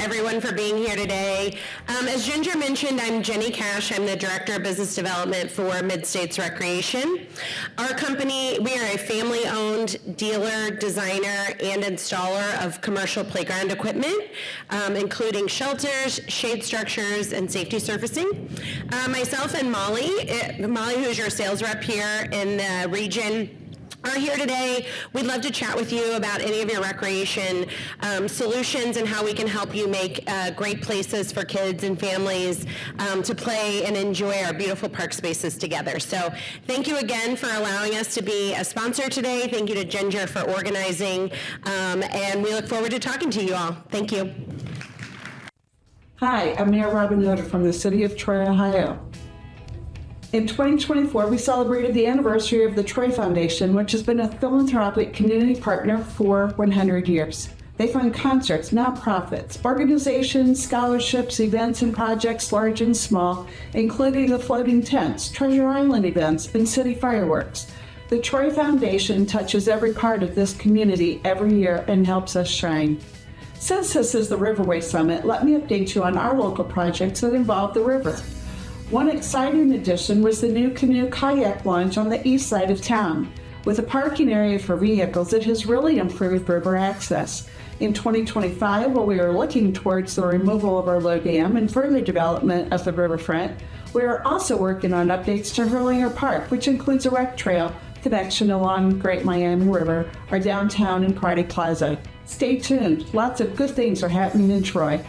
everyone for being here today. As Ginger mentioned, I'm Jenny Cash. I'm the Director of Business Development for Mid-States Recreation. Our company, we are a family-owned dealer, designer, and installer of commercial playground equipment, including shelters, shade structures, and safety surfacing. Myself and Molly, who is your sales rep here in the region, are here today. We'd love to chat with you about any of your recreation solutions and how we can help you make great places for kids and families to play and enjoy our beautiful park spaces together. So thank you again for allowing us to be a sponsor today. Thank you to Ginger for organizing, and we look forward to talking to you all. Thank you. Hi, I'm Mayor Robin Yoder from the City of Troy, Ohio. In 2024, we celebrated the anniversary of the Troy Foundation, which has been a philanthropic community partner for 100 years. They fund concerts, nonprofits, organizations, scholarships, events, and projects large and small, including the floating tents, Treasure Island events, and city fireworks. The Troy Foundation touches every part of this community every year and helps us shine. Since this is the Riverway Summit, let me update you on our local projects that involve the river. One exciting addition was the new canoe kayak launch on the east side of town. With a parking area for vehicles, it has really improved river access. In 2025, while we are looking towards the removal of our low dam and further development of the riverfront, we are also working on updates to Hurlinger Park, which includes a rec trail connection along Great Miami River, our downtown and Party Plaza. Stay tuned. Lots of good things are happening in Troy.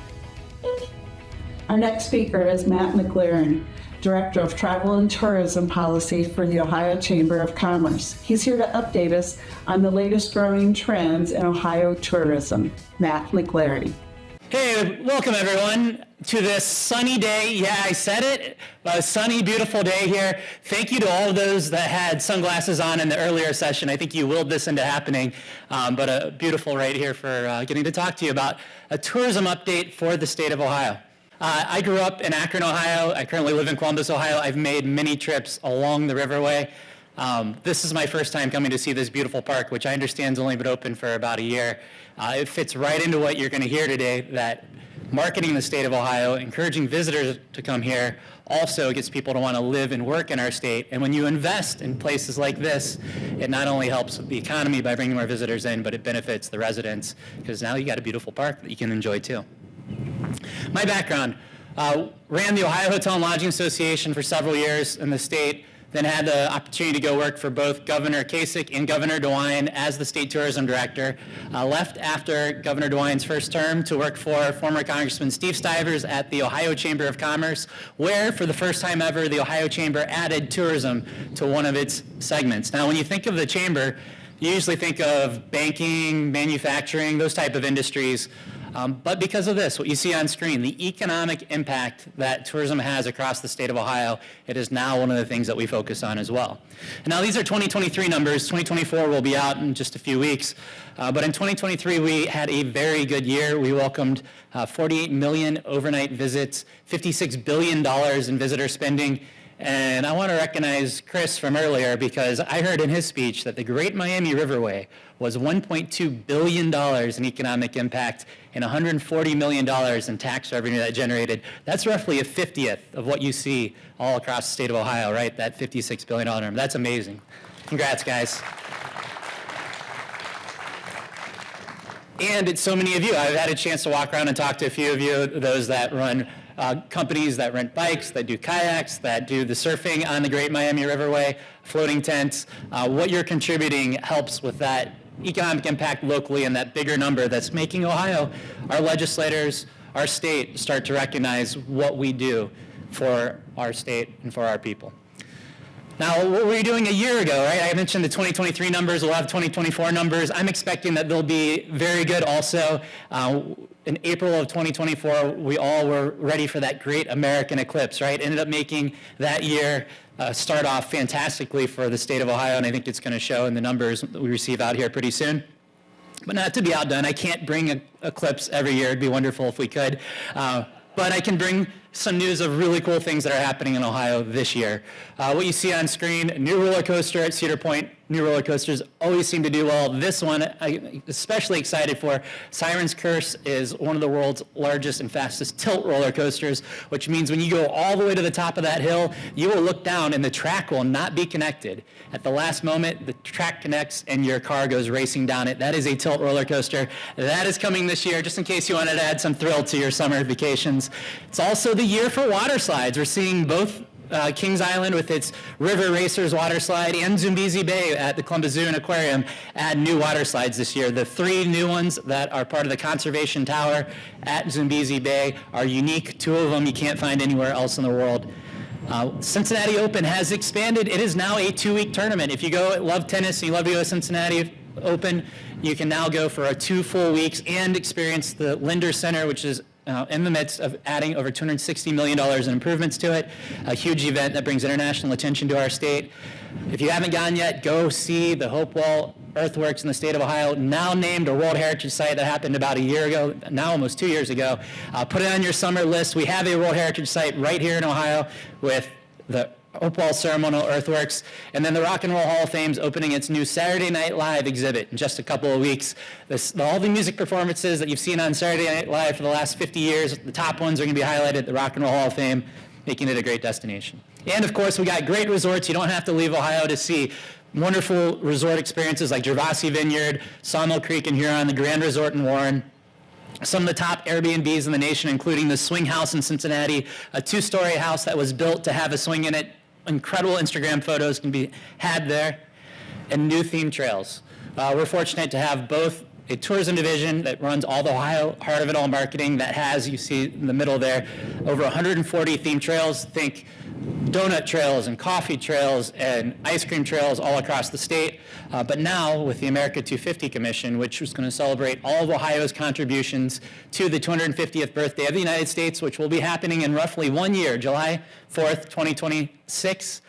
Our next speaker is Matt McLaren, Director of Travel and Tourism Policy for the Ohio Chamber of Commerce. He's here to update us on the latest growing trends in Ohio tourism. Matt McLaren. Hey, welcome everyone to this sunny day. Yeah, I said it, a sunny, beautiful day here. Thank you to all of those that had sunglasses on in the earlier session. I think you willed this into happening, but a beautiful right here for getting to talk to you about a tourism update for the state of Ohio. I grew up in Akron, Ohio. I currently live in Columbus, Ohio. I've made many trips along the Riverway. This is my first time coming to see this beautiful park, which I understand has only been open for about a year. It fits right into what you're going to hear today, that marketing the state of Ohio, encouraging visitors to come here, also gets people to want to live and work in our state. And when you invest in places like this, it not only helps the economy by bringing more visitors in, but it benefits the residents, because now you got a beautiful park that you can enjoy too. My background, ran the Ohio Hotel and Lodging Association for several years in the state, then had the opportunity to go work for both Governor Kasich and Governor DeWine as the state tourism director. Left after Governor DeWine's first term to work for former Congressman Steve Stivers at the Ohio Chamber of Commerce, where for the first time ever, the Ohio Chamber added tourism to one of its segments. Now, when you think of the Chamber, you usually think of banking, manufacturing, those type of industries. But because of this, what you see on screen, the economic impact that tourism has across the state of Ohio, it is now one of the things that we focus on as well. And now these are 2023 numbers. 2024 will be out in just a few weeks. But in 2023, we had a very good year. We welcomed 48 million overnight visits, $56 billion in visitor spending. And I want to recognize Chris from earlier, because I heard in his speech that the Great Miami Riverway was $1.2 billion in economic impact and $140 million in tax revenue that generated. That's roughly a 50th of what you see all across the state of Ohio, right? That $56 billion number. That's amazing. Congrats, guys. And it's so many of you. I've had a chance to walk around and talk to a few of you, those that run companies that rent bikes, that do kayaks, that do the surfing on the Great Miami Riverway, floating tents. What you're contributing helps with that economic impact locally and that bigger number that's making Ohio, our legislators, our state, start to recognize what we do for our state and for our people. Now, what were you doing a year ago, right? I mentioned the 2023 numbers. We'll have 2024 numbers. I'm expecting that they'll be very good also. In April of 2024, we all were ready for that great American eclipse, right? Ended up making that year start off fantastically for the state of Ohio, and I think it's going to show in the numbers that we receive out here pretty soon. But not to be outdone, I can't bring an eclipse every year. It'd be wonderful if we could. But I can bring some news of really cool things that are happening in Ohio this year. What you see on screen, new roller coaster at Cedar Point new roller coasters always seem to do well. This one, I'm especially excited for. Siren's Curse is one of the world's largest and fastest tilt roller coasters, which means when you go all the way to the top of that hill, you will look down and the track will not be connected. At the last moment, the track connects and your car goes racing down it. That is a tilt roller coaster. That is coming this year, just in case you wanted to add some thrill to your summer vacations. It's also the year for water slides. We're seeing both Kings Island with its River Racers water slide and Zambezi Bay at the Columbus Zoo and Aquarium add new water slides this year. The 3 new ones that are part of the Conservation Tower at Zambezi Bay are unique. 2 of them you can't find anywhere else in the world. Cincinnati Open has expanded. It is now a 2-week tournament. If you love tennis and you love to go to Cincinnati Open, you can now go for 2 full weeks and experience the Linder Center, which is in the midst of adding over $260 million in improvements to it, a huge event that brings international attention to our state. If you haven't gone yet, go see the Hopewell Earthworks in the state of Ohio, now named a World Heritage Site. That happened about a year ago, now almost 2 years ago. Put it on your summer list. We have a World Heritage Site right here in Ohio with the Hopewell Ceremonial Earthworks, and then the Rock and Roll Hall of Fame's opening its new Saturday Night Live exhibit in just a couple of weeks. All the music performances that you've seen on Saturday Night Live for the last 50 years, the top ones are going to be highlighted at the Rock and Roll Hall of Fame, making it a great destination. And of course, we got great resorts. You don't have to leave Ohio to see wonderful resort experiences like Gervasi Vineyard, Sawmill Creek in Huron, the Grand Resort in Warren. Some of the top Airbnbs in the nation, including the Swing House in Cincinnati, a 2-story house that was built to have a swing in it. Incredible Instagram photos can be had there, and new theme trails. We're fortunate to have both a tourism division that runs all the Ohio Heart of It All marketing that has, you see in the middle there, over 140 theme trails. Think donut trails and coffee trails and ice cream trails all across the state. But now with the America 250 Commission, which is going to celebrate all of Ohio's contributions to the 250th birthday of the United States, which will be happening in roughly 1 year, July 4th, 2026.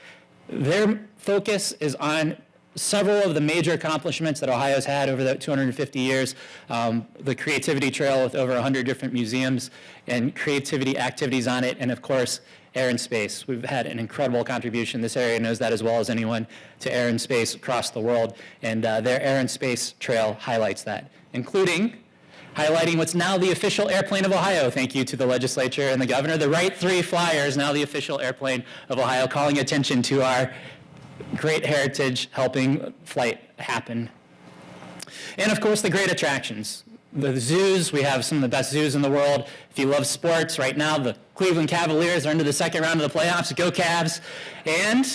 Their focus is on several of the major accomplishments that Ohio's had over the 250 years. The Creativity Trail with over 100 different museums and creativity activities on it, and of course, air and space. We've had an incredible contribution. This area knows that as well as anyone to air and space across the world, and their air and space trail highlights that, including highlighting what's now the official airplane of Ohio. Thank you to the legislature and the governor. The Right 3 Flyer is now the official airplane of Ohio, calling attention to our great heritage, helping flight happen. And of course, the great attractions. The zoos, we have some of the best zoos in the world. If you love sports, right now the Cleveland Cavaliers are into the second round of the playoffs. Go Cavs. And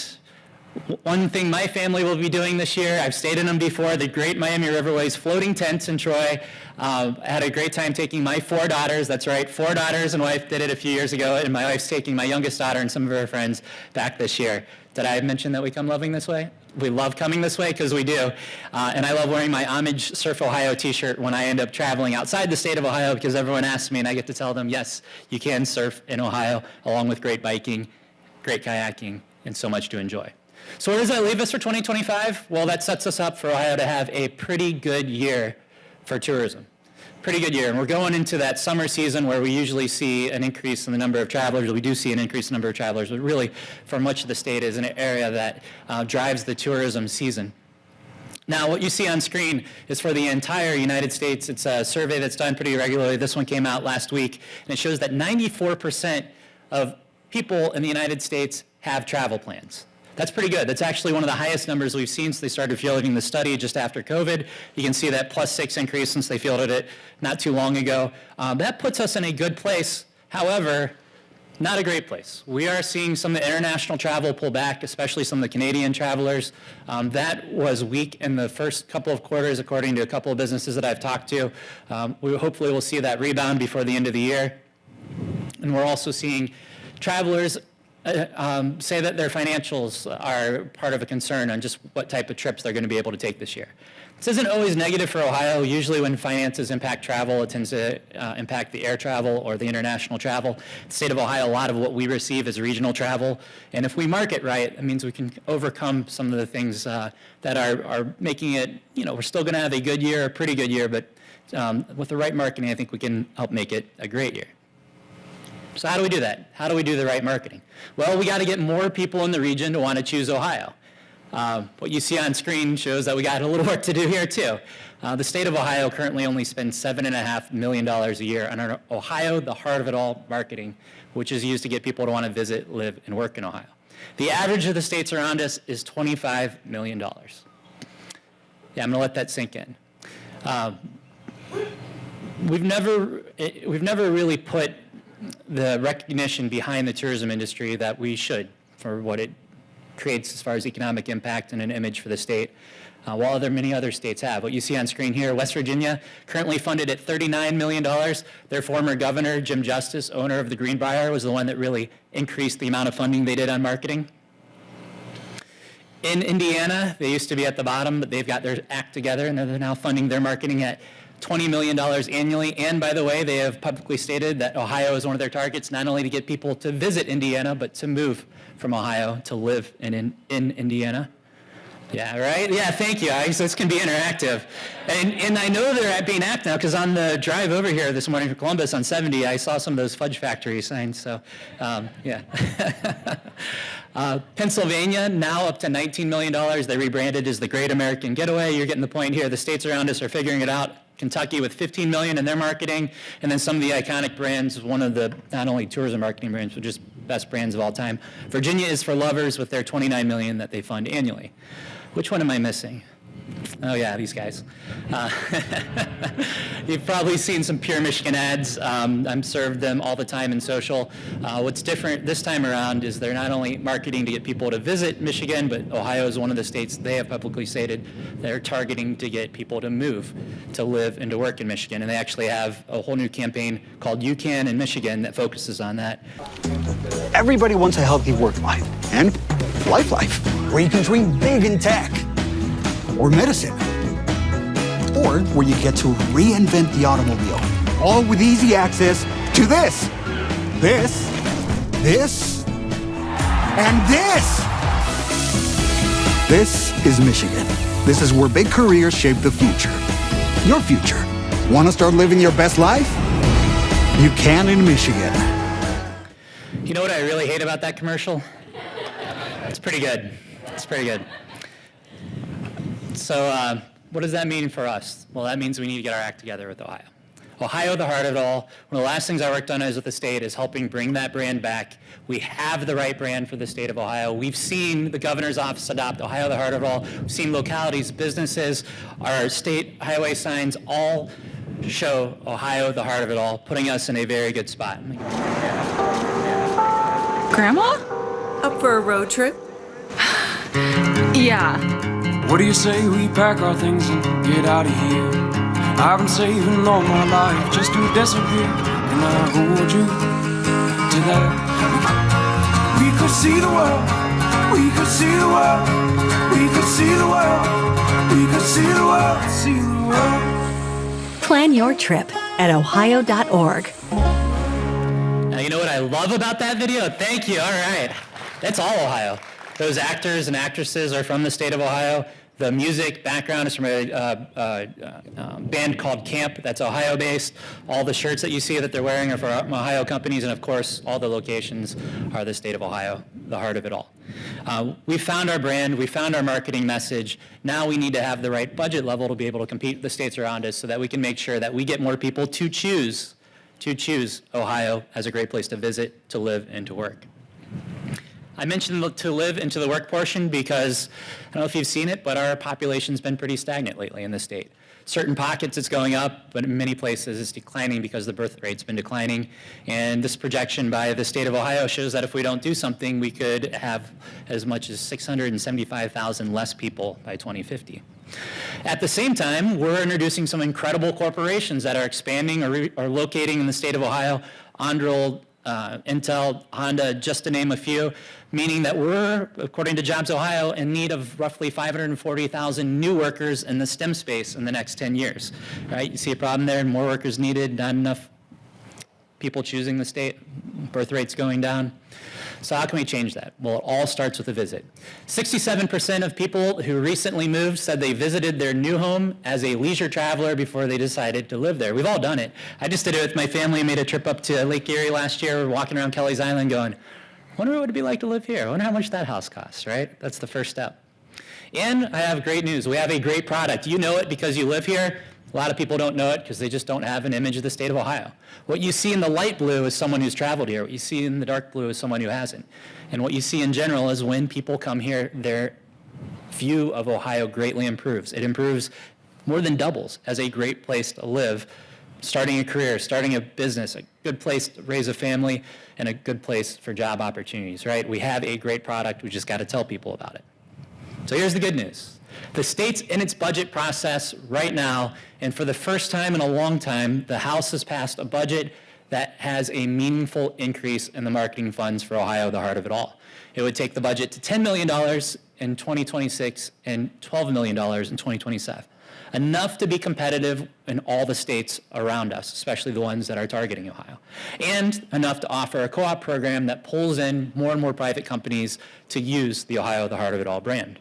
one thing my family will be doing this year, I've stayed in them before, the great Miami Riverway's floating tents in Troy. I had a great time taking my 4 daughters, that's right, 4 daughters and wife did it a few years ago, and my wife's taking my youngest daughter and some of her friends back this year. Did I mention that we come loving this way? We love coming this way because we do. And I love wearing my Homage Surf Ohio t-shirt when I end up traveling outside the state of Ohio because everyone asks me and I get to tell them, yes, you can surf in Ohio along with great biking, great kayaking, and so much to enjoy. So where does that leave us for 2025? Well, that sets us up for Ohio to have a pretty good year for tourism. Pretty good year. And we're going into that summer season where we usually see an increase in the number of travelers. We do see an increase in the number of travelers, but really for much of the state is an area that drives the tourism season. Now, what you see on screen is for the entire United States. It's a survey that's done pretty regularly. This one came out last week, and it shows that 94% of people in the United States have travel plans. That's pretty good. That's actually one of the highest numbers we've seen since they started fielding the study just after COVID. You can see that +6 increase since they fielded it not too long ago. That puts us in a good place. However, not a great place. We are seeing some of the international travel pull back, especially some of the Canadian travelers. That was weak in the first couple of quarters, according to a couple of businesses that I've talked to. We hopefully will see that rebound before the end of the year. And we're also seeing travelers say that their financials are part of a concern on just what type of trips they're going to be able to take this year. This isn't always negative for Ohio. Usually when finances impact travel, it tends to impact the air travel or the international travel. The state of Ohio, a lot of what we receive is regional travel. And if we market right, it means we can overcome some of the things that are making it, we're still going to have a good year, a pretty good year, but with the right marketing, I think we can help make it a great year. So how do we do that? How do we do the right marketing? Well, we got to get more people in the region to want to choose Ohio. What you see on screen shows that we got a little work to do here too. The state of Ohio currently only spends $7.5 million a year on our Ohio, the heart of it all marketing, which is used to get people to want to visit, live, and work in Ohio. The average of the states around us is $25 million. Yeah, I'm going to let that sink in. We've never really put the recognition behind the tourism industry that we should for what it creates as far as economic impact and an image for the state, while many other states have. What you see on screen here, West Virginia, currently funded at $39 million. Their former governor, Jim Justice, owner of the Greenbrier, was the one that really increased the amount of funding they did on marketing. In Indiana, they used to be at the bottom, but they've got their act together, and they're now funding their marketing at $20 million annually. And by the way, they have publicly stated that Ohio is one of their targets, not only to get people to visit Indiana, but to move from Ohio to live in Indiana. Yeah, right? Yeah, thank you. This can be interactive. And I know they're being active now, because on the drive over here this morning from Columbus on 70, I saw some of those Fudge Factory signs, so yeah. Pennsylvania, now up to $19 million. They rebranded as the Great American Getaway. You're getting the point here. The states around us are figuring it out. Kentucky with $15 million in their marketing, and then some of the iconic brands, one of the not only tourism marketing brands, but just best brands of all time. Virginia is for Lovers with their $29 million that they fund annually. Which one am I missing? Oh yeah, these guys. You've probably seen some Pure Michigan ads. I'm served them all the time in social. What's different this time around is they're not only marketing to get people to visit Michigan, but Ohio is one of the states they have publicly stated they're targeting to get people to move, to live and to work in Michigan. And they actually have a whole new campaign called You Can in Michigan that focuses on that. Everybody wants a healthy work life and life, where you can dream big in tech or medicine, or where you get to reinvent the automobile, all with easy access to this, and this. This is Michigan. This is where big careers shape the future. Your future. Want to start living your best life? You can in Michigan. You know what I really hate about that commercial? It's pretty good. It's pretty good. So what does that mean for us? Well, that means we need to get our act together with Ohio. Ohio, the heart of it all. One of the last things I worked on as with the state is helping bring that brand back. We have the right brand for the state of Ohio. We've seen the governor's office adopt Ohio, the heart of it all. We've seen localities, businesses, our state highway signs all show Ohio, the heart of it all, putting us in a very good spot. Grandma? Up for a road trip? Yeah. What do you say we pack our things and get out of here? I've been saving all my life just to disappear. Can I hold you to that? We could see the world. We could see the world. We could see the world. We could see the world. See the world. Plan your trip at ohio.org. Now, you know what I love about that video? Thank you. All right. That's all Ohio. Those actors and actresses are from the state of Ohio. The music background is from a band called Camp that's Ohio-based. All the shirts that you see that they're wearing are from Ohio companies, and of course, all the locations are the state of Ohio, the heart of it all. We found our brand, we found our marketing message. Now we need to have the right budget level to be able to compete with the states around us so that we can make sure that we get more people to choose Ohio as a great place to visit, to live, and to work. I mentioned the to live and to the work portion because, I don't know if you've seen it, but our population's been pretty stagnant lately in the state. Certain pockets it's going up, but in many places it's declining because the birth rate's been declining. And this projection by the state of Ohio shows that if we don't do something, we could have as much as 675,000 less people by 2050. At the same time, we're introducing some incredible corporations that are expanding or locating in the state of Ohio. Anduril, Intel, Honda, just to name a few, meaning that we're, according to Jobs Ohio, in need of roughly 540,000 new workers in the STEM space in the next 10 years. Right? You see a problem there, more workers needed, not enough people choosing the state, birth rates going down. So how can we change that? Well, it all starts with a visit. 67% of people who recently moved said they visited their new home as a leisure traveler before they decided to live there. We've all done it. I just did it with my family. I made a trip up to Lake Erie last year. We're walking around Kelly's Island going, wonder what it would be like to live here. I wonder how much that house costs, right? That's the first step. And I have great news. We have a great product. You know it because you live here. A lot of people don't know it because they just don't have an image of the state of Ohio. What you see in the light blue is someone who's traveled here. What you see in the dark blue is someone who hasn't. And what you see in general is when people come here, their view of Ohio greatly improves. It improves, more than doubles, as a great place to live, starting a career, starting a business, a good place to raise a family, and a good place for job opportunities, right? We have a great product. We just got to tell people about it. So here's the good news. The state's in its budget process right now, and for the first time in a long time, the House has passed a budget that has a meaningful increase in the marketing funds for Ohio, the heart of it all. It would take the budget to $10 million in 2026 and $12 million in 2027. Enough to be competitive in all the states around us, especially the ones that are targeting Ohio, and enough to offer a co-op program that pulls in more and more private companies to use the Ohio, the heart of it all brand.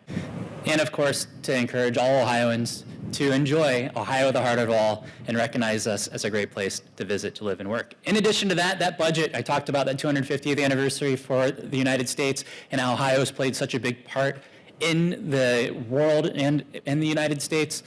And of course, to encourage all Ohioans to enjoy Ohio, the heart of it all, and recognize us as a great place to visit, to live, and work. In addition to that, that budget, I talked about that 250th anniversary for the United States and how Ohio has played such a big part in the world and in the United States.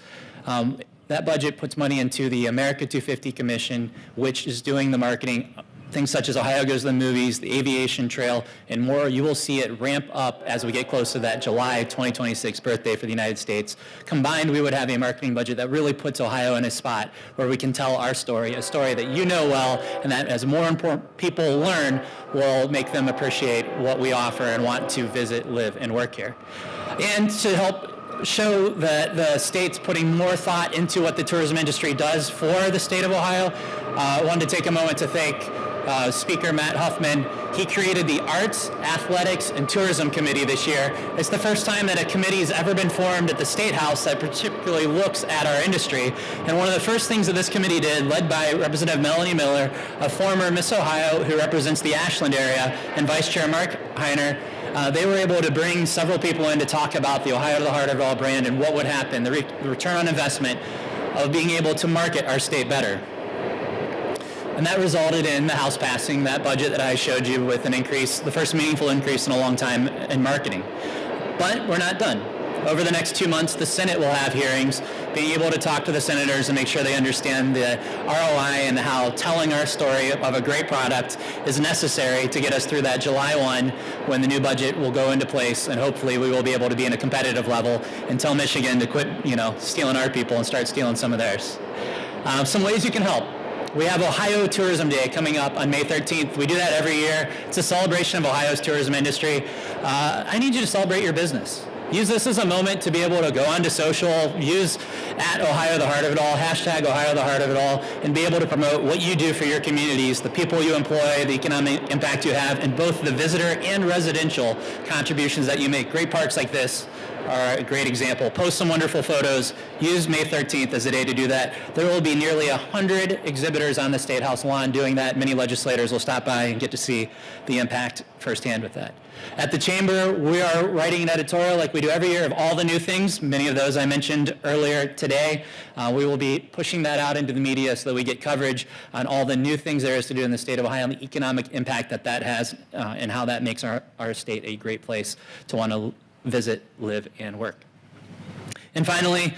That budget puts money into the America 250 Commission, which is doing the marketing, things such as Ohio Goes to the Movies, the Aviation Trail, and more. You will see it ramp up as we get close to that July 2026 birthday for the United States. Combined, we would have a marketing budget that really puts Ohio in a spot where we can tell our story, a story that you know well, and that as more important people learn, will make them appreciate what we offer and want to visit, live, and work here. And to help show that the state's putting more thought into what the tourism industry does for the state of Ohio, I wanted to take a moment to thank Speaker Matt Huffman. He created the Arts, Athletics, and Tourism Committee this year. It's the first time that a committee has ever been formed at the State House that particularly looks at our industry. And one of the first things that this committee did, led by Representative Melanie Miller, a former Miss Ohio who represents the Ashland area, and Vice Chair Mark Heiner, they were able to bring several people in to talk about the Ohio, the heart of it all brand and what would happen, the return on investment of being able to market our state better. And that resulted in the House passing that budget that I showed you with an increase, the first meaningful increase in a long time in marketing. But we're not done. Over the next 2 months, the Senate will have hearings, being able to talk to the senators and make sure they understand the ROI and how telling our story of a great product is necessary to get us through that July 1 when the new budget will go into place, and hopefully we will be able to be in a competitive level and tell Michigan to quit, stealing our people and start stealing some of theirs. Some ways you can help. We have Ohio Tourism Day coming up on May 13th. We do that every year. It's a celebration of Ohio's tourism industry. I need you to celebrate your business. Use this as a moment to be able to go onto social, use @Ohio the Heart of It All, hashtag Ohio the Heart of It All, and be able to promote what you do for your communities, the people you employ, the economic impact you have, and both the visitor and residential contributions that you make. Great parks like this are a great example. Post some wonderful photos. Use May 13th as a day to do that. There will be nearly 100 exhibitors on the State House lawn doing that. Many legislators will stop by and get to see the impact firsthand with that. At the Chamber, we are writing an editorial like we do every year of all the new things. Many of those I mentioned earlier today. We will be pushing that out into the media so that we get coverage on all the new things there is to do in the state of Ohio and the economic impact that that has and how that makes our state a great place to want to visit, live, and work. And finally,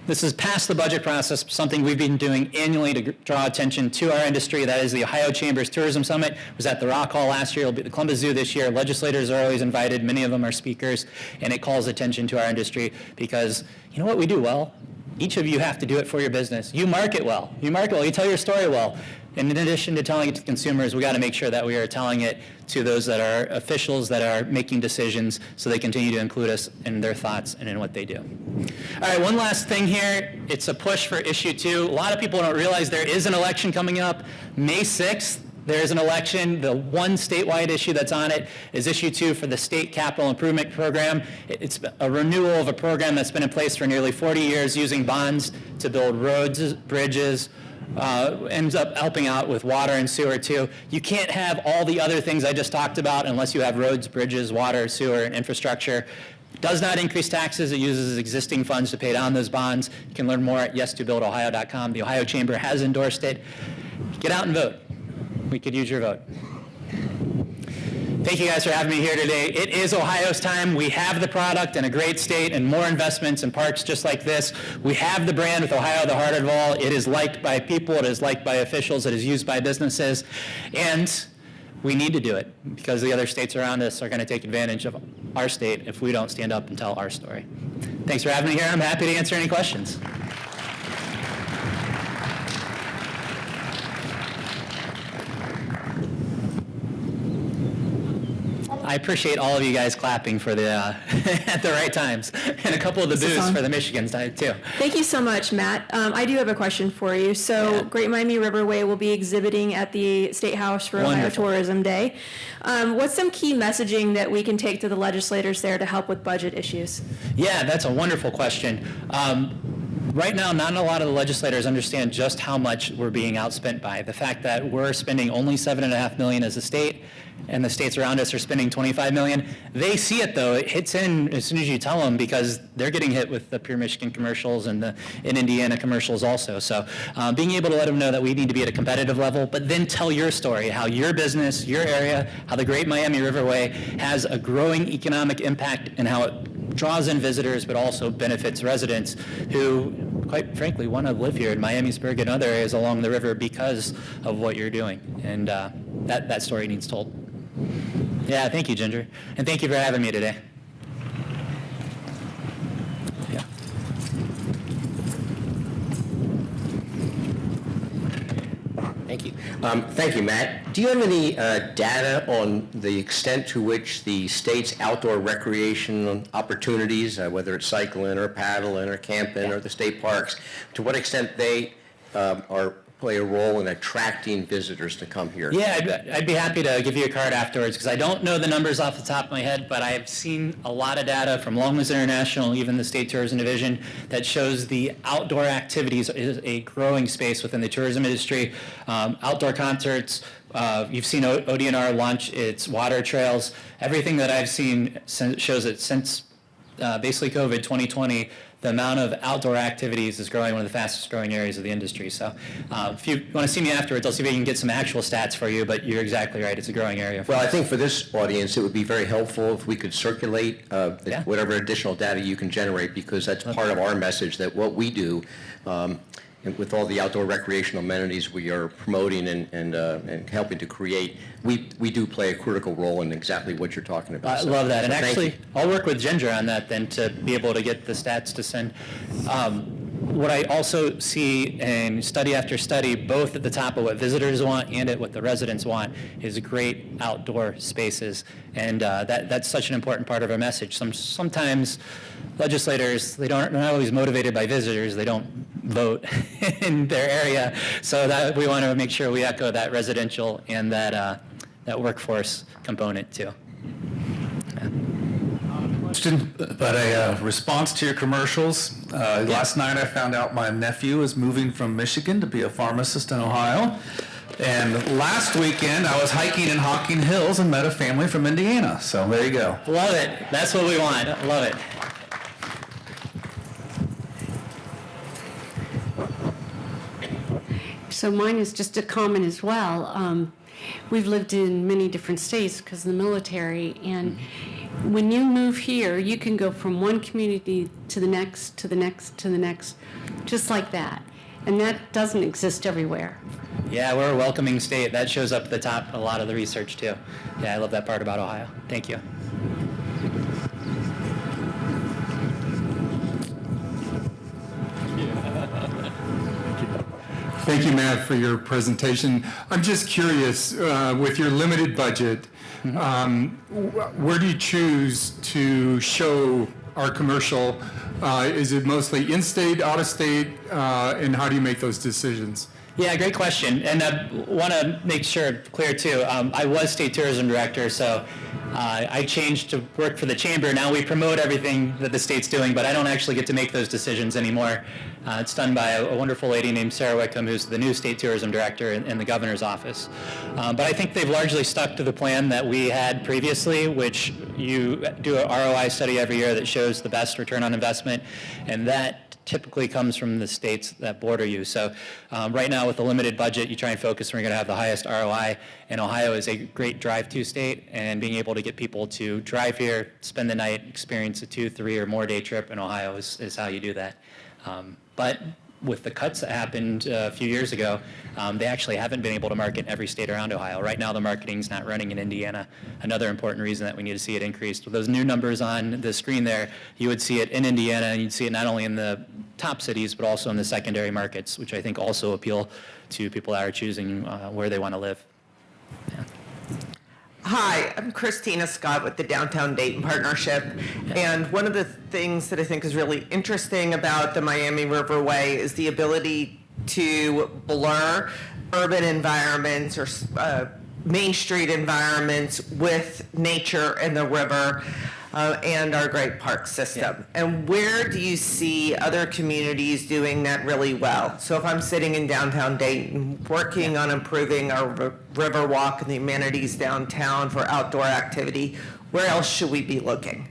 this is past the budget process, something we've been doing annually to draw attention to our industry. That is the Ohio Chamber's Tourism Summit. It was at the Rock Hall last year. It'll be at the Columbus Zoo this year. Legislators are always invited. Many of them are speakers, and it calls attention to our industry because you know what we do well? Each of you have to do it for your business. You market well. You tell your story well. And in addition to telling it to consumers, we got to make sure that we are telling it to those that are officials that are making decisions so they continue to include us in their thoughts and in what they do. All right, one last thing here. It's a push for issue 2. A lot of people don't realize there is an election coming up. May 6th, there is an election. The one statewide issue that's on it is issue 2 for the State Capital Improvement Program. It's a renewal of a program that's been in place for nearly 40 years using bonds to build roads, bridges, ends up helping out with water and sewer too. You can't have all the other things I just talked about unless you have roads, bridges, water, sewer, and infrastructure. It does not increase taxes. It uses existing funds to pay down those bonds. You can learn more at yes2buildohio.com. The Ohio Chamber has endorsed it. Get out and vote. We could use your vote. Thank you guys for having me here today. It is Ohio's time. We have the product in a great state and more investments in parks just like this. We have the brand with Ohio, the heart of it all. It is liked by people. It is liked by officials. It is used by businesses. And we need to do it because the other states around us are going to take advantage of our state if we don't stand up and tell our story. Thanks for having me here. I'm happy to answer any questions. I appreciate all of you guys clapping for the at the right times, and a couple of the boos for the Michigan side too. Thank you so much, Matt. I do have a question for you. So, Great Miami Riverway will be exhibiting at the State House for Ohio Wonderful. Tourism Day. What's some key messaging that we can take to the legislators there to help with budget issues? Yeah, that's a wonderful question. Right now, not a lot of the legislators understand just how much we're being outspent by. The fact that we're spending only $7.5 million as a state, and the states around us are spending $25 million. They see it though. It hits in as soon as you tell them because they're getting hit with the Pure Michigan commercials and the in Indiana commercials also. So being able to let them know that we need to be at a competitive level, but then tell your story, how your business, your area, how the Great Miami Riverway has a growing economic impact and how it draws in visitors, but also benefits residents who, quite frankly, want to live here in Miamisburg and other areas along the river because of what you're doing. And that story needs told. Yeah, thank you, Ginger. And thank you for having me today. Yeah. Thank you. Thank you, Matt. Do you have any data on the extent to which the state's outdoor recreation opportunities, whether it's cycling or paddling or camping or the state parks, to what extent they play a role in attracting visitors to come here? Yeah, I'd be happy to give you a card afterwards because I don't know the numbers off the top of my head, but I've seen a lot of data from Longmans International, even the State Tourism Division, that shows the outdoor activities is a growing space within the tourism industry. Outdoor concerts, you've seen ODNR launch its water trails. Everything that I've seen shows that since basically COVID 2020, the amount of outdoor activities is growing, one of the fastest growing areas of the industry. So if you want to see me afterwards, I'll see if I can get some actual stats for you, but you're exactly right. It's a growing area. Well, I think for this audience, it would be very helpful if we could circulate whatever additional data you can generate, because that's part of our message that what we do with all the outdoor recreational amenities we are promoting and helping to create, we do play a critical role in exactly what you're talking about. I love that. And thank actually, you. I'll work with Ginger on that then to be able to get the stats to send. What I also see in study after study, both at the top of what visitors want and at what the residents want, is great outdoor spaces. And that's such an important part of our message. Sometimes legislators, they're not always motivated by visitors. They don't vote in their area. So that we want to make sure we echo that residential and that workforce component too. But a response to your commercials. Last night I found out my nephew is moving from Michigan to be a pharmacist in Ohio. And last weekend I was hiking in Hocking Hills and met a family from Indiana. So there you go. Love it. That's what we want. Love it. So mine is just a comment as well. We've lived in many different states because of the military, and when you move here, you can go from one community to the next, to the next, to the next, just like that. And that doesn't exist everywhere. Yeah, we're a welcoming state. That shows up at the top of a lot of the research too. Yeah, I love that part about Ohio. Thank you. Thank you, Matt, for your presentation. I'm just curious, with your limited budget, where do you choose to show our commercial? Is it mostly in-state, out-of-state, and how do you make those decisions? Yeah, great question. And I want to make sure clear too, I was state tourism director, so I changed to work for the chamber. Now we promote everything that the state's doing, but I don't actually get to make those decisions anymore. It's done by a wonderful lady named Sarah Wickham, who's the new state tourism director in the governor's office. But I think they've largely stuck to the plan that we had previously, which you do an ROI study every year that shows the best return on investment, and that typically comes from the states that border you. So right now with a limited budget, you try and focus where you're gonna have the highest ROI, and Ohio is a great drive-to state, and being able to get people to drive here, spend the night, experience a 2, 3, or more day trip in Ohio is how you do that. But with the cuts that happened a few years ago, they actually haven't been able to market in every state around Ohio. Right now, the marketing's not running in Indiana. Another important reason that we need to see it increased. With those new numbers on the screen there, you would see it in Indiana, and you'd see it not only in the top cities, but also in the secondary markets, which I think also appeal to people that are choosing where they want to live. Yeah. Hi, I'm Christina Scott with the Downtown Dayton Partnership. And one of the things that I think is really interesting about the Miami Riverway is the ability to blur urban environments or Main Street environments with nature and the river and our great park system. And where do you see other communities doing that really well? So if I'm sitting in downtown Dayton, working on improving our river walk and the amenities downtown for outdoor activity, where else should we be looking?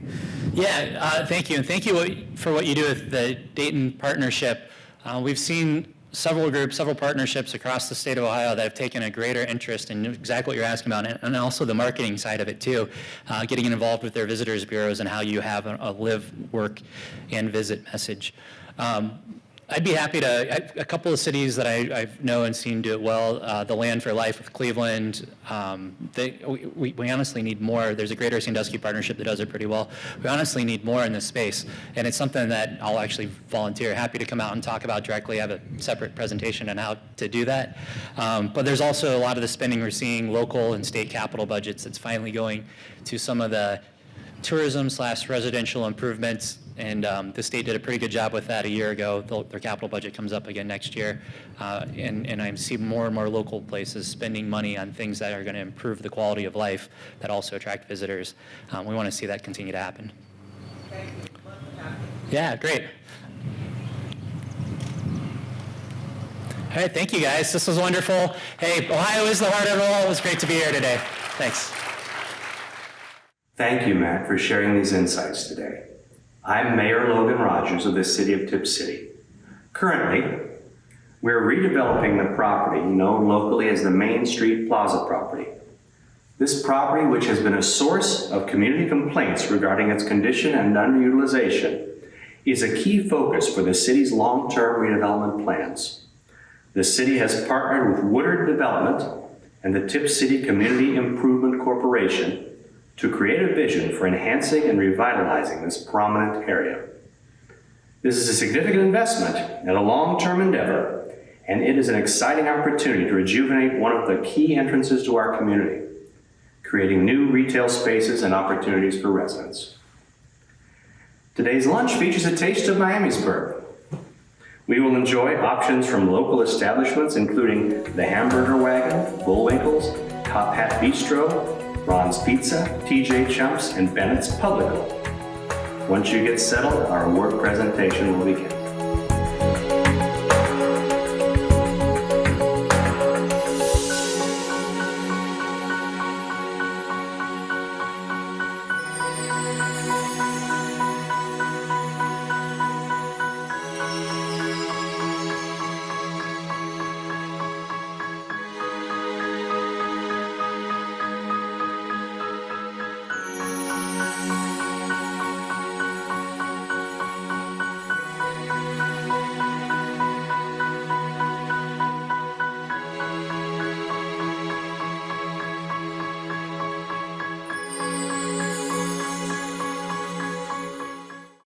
Yeah, thank you. And thank you for what you do with the Dayton Partnership. We've seen several groups, several partnerships across the state of Ohio that have taken a greater interest in exactly what you're asking about, and also the marketing side of it too, getting involved with their visitors bureaus and how you have a live, work, and visit message. I'd be happy to, a couple of cities that I know and seen do it well, the Land for Life with Cleveland, we honestly need more. There's a Greater Sandusky partnership that does it pretty well. We honestly need more in this space, and it's something that I'll actually volunteer. Happy to come out and talk about directly. I have a separate presentation on how to do that. But there's also a lot of the spending we're seeing local and state capital budgets that's finally going to some of the tourism/residential improvements, and the state did a pretty good job with that a year ago. Their capital budget comes up again next year, and I see more and more local places spending money on things that are going to improve the quality of life that also attract visitors. We want to see that continue to happen. Yeah, great. All right, thank you guys. This was wonderful. Hey, Ohio is the heart of it all. It was great to be here today. Thanks. Thank you, Matt, for sharing these insights today. I'm Mayor Logan Rogers of the City of Tipp City. Currently, we're redeveloping the property known locally as the Main Street Plaza property. This property, which has been a source of community complaints regarding its condition and underutilization, is a key focus for the city's long-term redevelopment plans. The city has partnered with Woodard Development and the Tipp City Community Improvement Corporation to create a vision for enhancing and revitalizing this prominent area. This is a significant investment and a long-term endeavor, and it is an exciting opportunity to rejuvenate one of the key entrances to our community, creating new retail spaces and opportunities for residents. Today's lunch features a taste of Miamisburg. We will enjoy options from local establishments including the Hamburger Wagon, Bullwinkle's, Top Hat Bistro, Ron's Pizza, TJ Chumps, and Bennett's Publico. Once you get settled, our award presentation will begin.